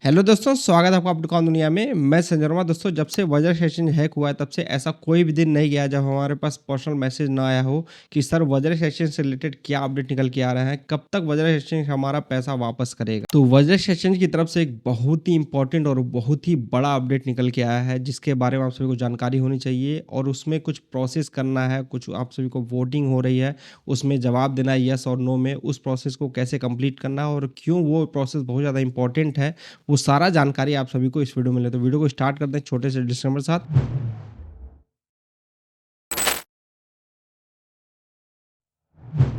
Hello दोस्तों, स्वागत है आपका अपनी दुकान दुनिया में। मैं संजय वर्मा। दोस्तों, जब से वज्र सेशन हैक हुआ है तब से ऐसा कोई भी दिन नहीं गया जब हमारे पास पर्सनल मैसेज ना आया हो कि सर वज्र सेशन से रिलेटेड क्या अपडेट निकल के आ रहा है, कब तक वज्र सेशन हमारा पैसा वापस करेगा। तो वज्र सेशन की तरफ से एक बहुत ही इंपॉर्टेंट और बहुत ही बड़ा अपडेट निकल के आया है जिसके बारे में आप सभी को जानकारी होनी चाहिए और उसमें कुछ प्रोसेस करना है, कुछ आप सभी को वोटिंग हो रही है, उसमें जवाब देना है यस और नो में। उस प्रोसेस को कैसे कंप्लीट करना है और क्यों वो प्रोसेस बहुत ज़्यादा इंपॉर्टेंट है, वो सारा जानकारी आप सभी को इस वीडियो में ले। तो वीडियो को स्टार्ट करते हैं छोटे से डिस्क्लेमर के साथ।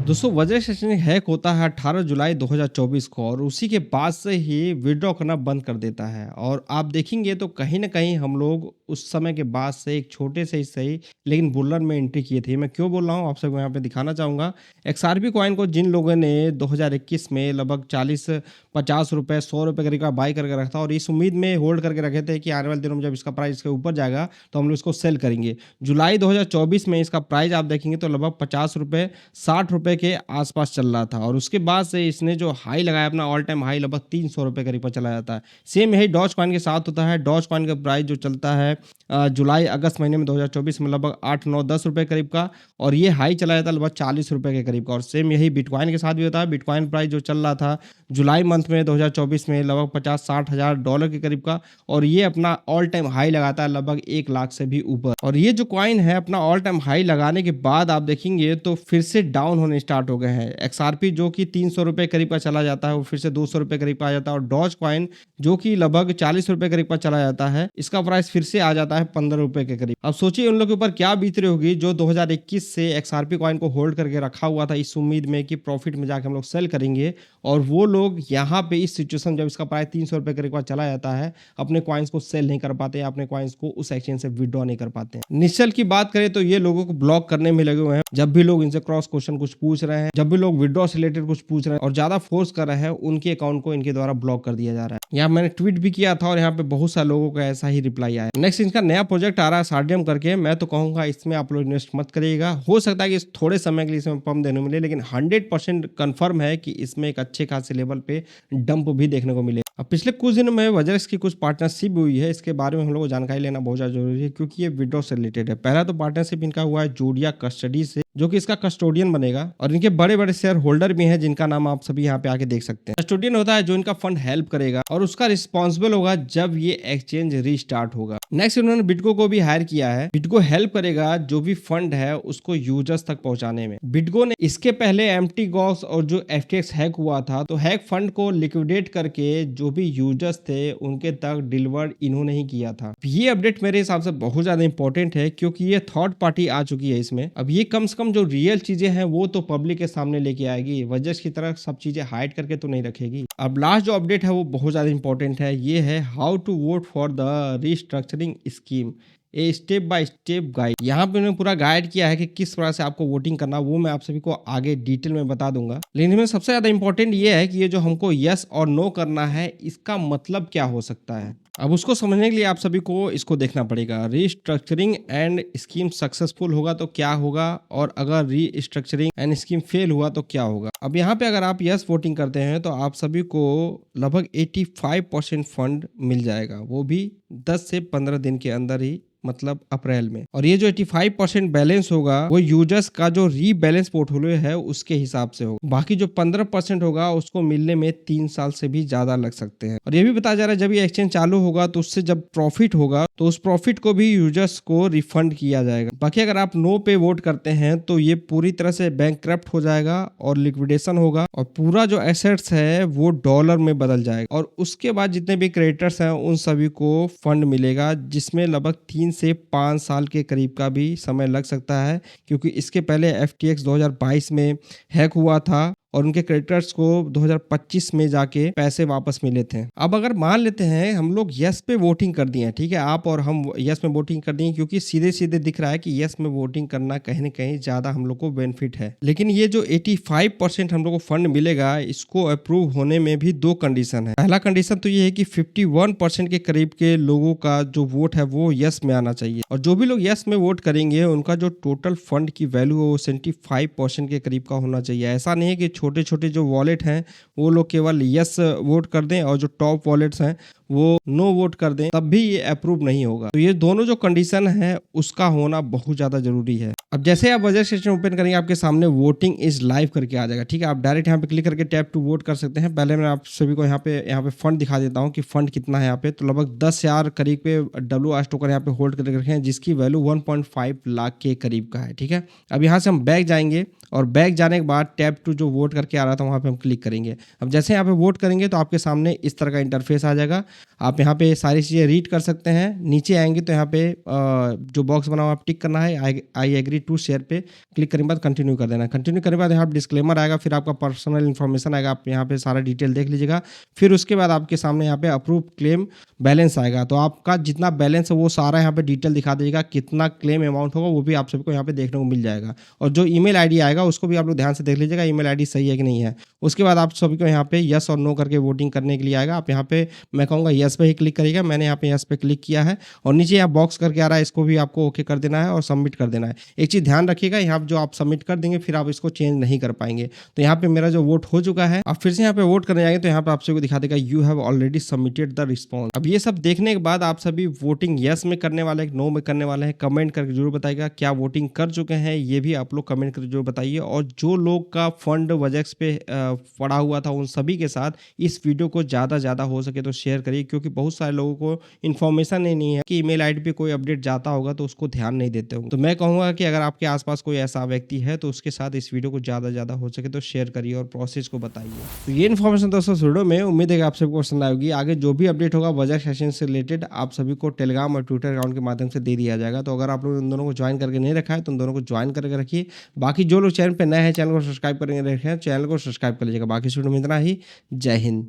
दोस्तों, वज्र सेशन हैक होता है 18 जुलाई 2024 को और उसी के बाद से ही विड्रॉ करना बंद कर देता है। और आप देखेंगे तो कहीं ना कहीं हम लोग उस समय के बाद से एक छोटे से ही सही लेकिन बुलर में एंट्री किए थे। मैं क्यों बोल रहा हूँ आप सबको यहाँ पे दिखाना चाहूँगा। एक्सआरपी कॉइन को जिन लोगों ने 2021 में लगभग 40-50 रुपए 100 रुपए करीब का बाई करके रखा था और इस उम्मीद में होल्ड करके रखे थे कि आने वाले दिनों में जब इसका प्राइस इसके ऊपर जाएगा तो हम लोग इसको सेल करेंगे। जुलाई 2024 में इसका प्राइस आप देखेंगे तो लगभग 50 रुपए 60 रुपए के आसपास चल रहा था और उसके बाद से इसने जो हाई लगाया अपना ऑल टाइम हाई लगभग 300 रुपए करीब पर चला जाता है। सेम यही डॉज कॉइन के साथ होता है। डॉज कॉइन का प्राइस जो चलता है जुलाई अगस्त महीने में 2024 में लगभग 8-9-10 रुपए करीब का और ये हाई चला जाता है लगभग 40 रुपए के करीब का। और सेम यही बिटकॉइन के साथ भी होता है। बिटकॉइन प्राइस जो चल रहा था जुलाई मंथ में 2024 में लगभग 50-60 हज़ार डॉलर के करीब का और ये अपना ऑल टाइम हाई लगाता है लगभग 1 लाख से भी ऊपर। और ये जो कॉइन है अपना ऑल टाइम हाई लगाने के बाद आप देखेंगे तो फिर से डाउन होने स्टार्ट हो गए हैं। एक्सआरपी जो कि 300 रुपए करीब का चला जाता है वो फिर से 200 रुपए करीब का आ जाता है और डॉज कॉइन जो कि लगभग 40 रुपए करीब का चला जाता है, इसका प्राइस फिर से आ जाता है 15 रुपए के करीब। अब सोचिए उन लोगों के ऊपर क्या बीत रही होगी जो 2021 से एक्सआरपी कॉइन को होल्ड करके रखा हुआ था इस उम्मीद में कि प्रॉफिट में जाके हम लोग सेल करेंगे और वो लोग यहाँ पे इस सिचुएशन जब इसका प्राइस 300 रुपए करीब का चला जाता है अपने कॉइन्स को सेल नहीं कर पाते, अपने कॉइन्स को उस एक्सचेंज से विड्रॉ नहीं कर पाते। निश्चल की बात करें तो ये लोगों को ब्लॉक करने में लगे हुए हैं। जब भी लोग इनसे क्रॉस क्वेश्चन कुछ पूछ रहे हैं, जब भी लोग विड्रॉ से रिलेटेड कुछ पूछ रहे हैं और ज्यादा फोर्स कर रहे हैं, उनके अकाउंट को इनके द्वारा ब्लॉक कर दिया जा रहा है। यहाँ मैंने ट्वीट भी किया था और यहाँ पे बहुत सारे लोगों का ऐसा ही रिप्लाई आया। नेक्स्ट इनका नया प्रोजेक्ट आ रहा है सार्डियम करके। मैं तो कहूंगा इसमें आप लोग इन्वेस्ट मत करिएगा। हो सकता है कि थोड़े समय के लिए इसमें पंप देने मिले लेकिन 100% कंफर्म है कि इसमें एक अच्छे खासे लेवल पे डंप भी देखने को मिले। अब पिछले कुछ दिनों में वज्रस की कुछ पार्टनरशिप हुई है, इसके बारे में हम लोग को जानकारी लेना बहुत ज्यादा जरूरी है क्योंकि ये विड्रॉ से रिलेटेड है। पहला तो पार्टनरशिप इनका हुआ है जूडिया कस्टडी से जो कि इसका कस्टोडियन बनेगा और इनके बड़े बड़े शेयर होल्डर भी हैं जिनका नाम आप सभी यहाँ पे आके देख सकते हैं। कस्टोडियन होता है जो इनका फंड हेल्प करेगा और उसका रिस्पॉन्सिबल होगा जब ये एक्सचेंज रीस्टार्ट होगा। नेक्स्ट इन्होंने बिटको को भी हायर किया है। बिटको हेल्प करेगा जो भी फंड है उसको यूजर्स तक पहुंचाने में। बिटको ने इसके पहले एम्प्टी गॉक्स और जो एफटीएक्स हैक हुआ था तो हैक फंड को लिक्विडेट करके जो भी यूजर्स थे उनके तक डिलीवर इन्होंने ही किया था। ये अपडेट मेरे हिसाब से बहुत ज्यादा इंपॉर्टेंट है क्योंकि ये थर्ड पार्टी आ चुकी है इसमें। अब ये कम से कम जो रियल चीजें हैं वो तो पब्लिक के सामने लेके आएगी, वजह की तरह सब चीजें हाइड करके तो नहीं रखेगी। अब लास्ट जो अपडेट है वो बहुत ज्यादा इंपॉर्टेंट है। ये है how to vote for the restructuring scheme, a step by step guide. यहाँ पे उन्होंने पूरा गाइड किया है कि किस तरह से आपको वोटिंग करना, वो मैं आप सभी को आगे डिटेल में बता दूंगा। लेकिन इसमें सबसे ज्यादा इंपॉर्टेंट ये है कि ये जो हमको यस और नो करना है इसका मतलब क्या हो सकता है। अब उसको समझने के लिए आप सभी को इसको देखना पड़ेगा। रीस्ट्रक्चरिंग एंड स्कीम सक्सेसफुल होगा तो क्या होगा और अगर रीस्ट्रक्चरिंग एंड स्कीम फेल हुआ तो क्या होगा। अब यहाँ पे अगर आप यस वोटिंग करते हैं तो आप सभी को लगभग 85% फंड मिल जाएगा, वो भी 10 से 15 दिन के अंदर ही, मतलब अप्रैल में। और ये जो 85% बैलेंस होगा वो यूजर्स का जो रीबैलेंस पोर्टफोलियो है उसके हिसाब से होगा। बाकी जो 15% होगा उसको मिलने में 3 साल से भी ज्यादा लग सकते हैं। और ये भी बताया जा रहा है जब ये एक्सचेंज चालू होगा तो उससे जब प्रॉफिट होगा तो उस प्रॉफिट को भी यूजर्स को रिफंड किया जाएगा। बाकी अगर आप नो पे वोट करते हैं तो ये पूरी तरह से बैंकक्रप्ट हो जाएगा और लिक्विडेशन होगा और पूरा जो एसेट्स है वो डॉलर में बदल जाएगा और उसके बाद जितने भी क्रेडिटर्स हैं उन सभी को फंड मिलेगा जिसमें लगभग 3 से 5 साल के करीब का भी समय लग सकता है क्योंकि इसके पहले FTX 2022 में हैक हुआ था और उनके क्रेडिटर्स को 2025 में जाके पैसे वापस मिले थे। अब अगर मान लेते हैं हम लोग यस पे वोटिंग कर दिए हैं, ठीक है, आप और हम यस में वोटिंग कर दिए क्योंकि सीधे सीधे दिख रहा है कि यस में वोटिंग करना कहीं ना कहीं ज्यादा हम लोग को बेनिफिट है। लेकिन ये जो 85% हम लोग को फंड मिलेगा इसको अप्रूव होने में भी 2 कंडीशन है। पहला कंडीशन तो ये है कि 51% के करीब के लोगों का जो वोट है वो यस में आना चाहिए और जो भी लोग यस में वोट करेंगे उनका जो टोटल फंड की वैल्यू है वो 75% के करीब का होना चाहिए। ऐसा नहीं है कि छोटे छोटे जो वॉलेट हैं वो लोग केवल यस वोट कर दें और जो टॉप वॉलेट्स हैं वो नो वोट कर दें, तब भी ये अप्रूव नहीं होगा। तो ये दोनों जो कंडीशन है उसका होना बहुत ज़्यादा ज़रूरी है। अब जैसे आप बजट सेशन ओपन करेंगे, आपके सामने वोटिंग इज़ लाइव करके आ जाएगा, ठीक है? आप डायरेक्ट यहाँ पे क्लिक करके टैप टू वोट कर सकते हैं। पहले मैं आप सभी को यहाँ पे फंड दिखा देता हूँ कि फंड कितना है यहाँ पे। तो लगभग 10,000 करीब पे WS टोकन यहाँ पे होल्ड करके रखे हैं, जिसकी वैल्यू 1.5 लाख के करीब का है, ठीक है? अब यहाँ से हम बैक जाएँगे और बैक जाने के बाद टैप टू जो वोट करके आ रहा था वहाँ पे हम क्लिक करेंगे। अब जैसे यहाँ पे वोट करेंगे तो आपके सामने इस तरह का इंटरफेस आ जाएगा। आप यहाँ पे सारी चीज़ें रीड कर सकते हैं। नीचे आएँगे तो यहाँ पे जो बॉक्स बना हुआ है आप टिक करना है, आई एग्री टू शेयर पे क्लिक करने के बाद कंटिन्यू कर देना है। कंटिन्यू करने के बाद यहाँ पे डिस्क्लेमर आएगा, फिर आपका पर्सनल इन्फॉर्मेशन आएगा, आप यहाँ पे सारा डिटेल देख लीजिएगा। फिर उसके बाद आपके सामने यहाँ पे अप्रूव क्लेम बैलेंस आएगा। तो आपका जितना बैलेंस है वो सारा यहाँ पे डिटेल दिखा दीजिएगा, कितना क्लेम अमाउंट होगा वो भी आप सबको यहाँ पे देखने को मिल जाएगा। और जो ईमेल आईडी आएगा उसको भी आप लोग ध्यान से देख लीजिएगा, ईमेल आईडी सही है कि नहीं है। उसके बाद आप सभी को यहाँ पे यस और नो करके वोटिंग करने के लिए आएगा। आप यहाँ पे मैं कहूँगा यस पे ही क्लिक करिएगा। मैंने यहाँ पे यस पे क्लिक किया है और नीचे यहाँ बॉक्स करके आ रहा है, इसको भी आपको ओके कर देना है और सबमिट कर देना है। एक चीज़ ध्यान रखिएगा, यहाँ जो आप सबमिट कर देंगे फिर आप इसको चेंज नहीं कर पाएंगे। तो यहाँ पे मेरा जो वोट हो चुका है, आप फिर से यहाँ पे वोट करने जाएंगे तो यहाँ पे आप सभी को दिखा देगा you have already submitted the response. अब ये सब देखने के बाद आप सभी वोटिंग यस में करने वाले हैं, नो में करने वाले हैं, कमेंट करके जरूर बताइएगा। क्या वोटिंग कर चुके हैं ये भी आप लोग कमेंट करके जरूर बताइए। और जो लोग का फंड वजह पे पड़ा हुआ था उन सभी के साथ इस वीडियो को ज़्यादा हो सके तो शेयर करिए, क्योंकि बहुत सारे लोगों को इन्फॉर्मेशन ही नहीं है कि ईमेल आईडी पे कोई अपडेट जाता होगा तो उसको ध्यान नहीं देते होंगे। तो मैं कहूँगा कि अगर आपके आसपास कोई ऐसा व्यक्ति है तो उसके साथ इस वीडियो को ज़्यादा हो सके तो शेयर करिए और प्रोसेस को बताइए। तो ये इन्फॉर्मेशन दोस्तों वीडियो में, उम्मीद है कि आप सबको पसंद आएगी। आगे जो भी अपडेट होगा बजट सेशन से रिलेटेड आप सभी को टेलीग्राम और ट्विटर अकाउंट के माध्यम से दे दिया जाएगा। तो अगर आप लोग उन दोनों को ज्वाइन करके नहीं रखा है तो उन दोनों को ज्वाइन करके रखिए। बाकी जो लोग चैनल पर नए हैं चैनल को सब्सक्राइब करके रखें, चैनल को सब्सक्राइब कर लीजिएगा। बाकी वीडियो में इतना ही। जय हिंद।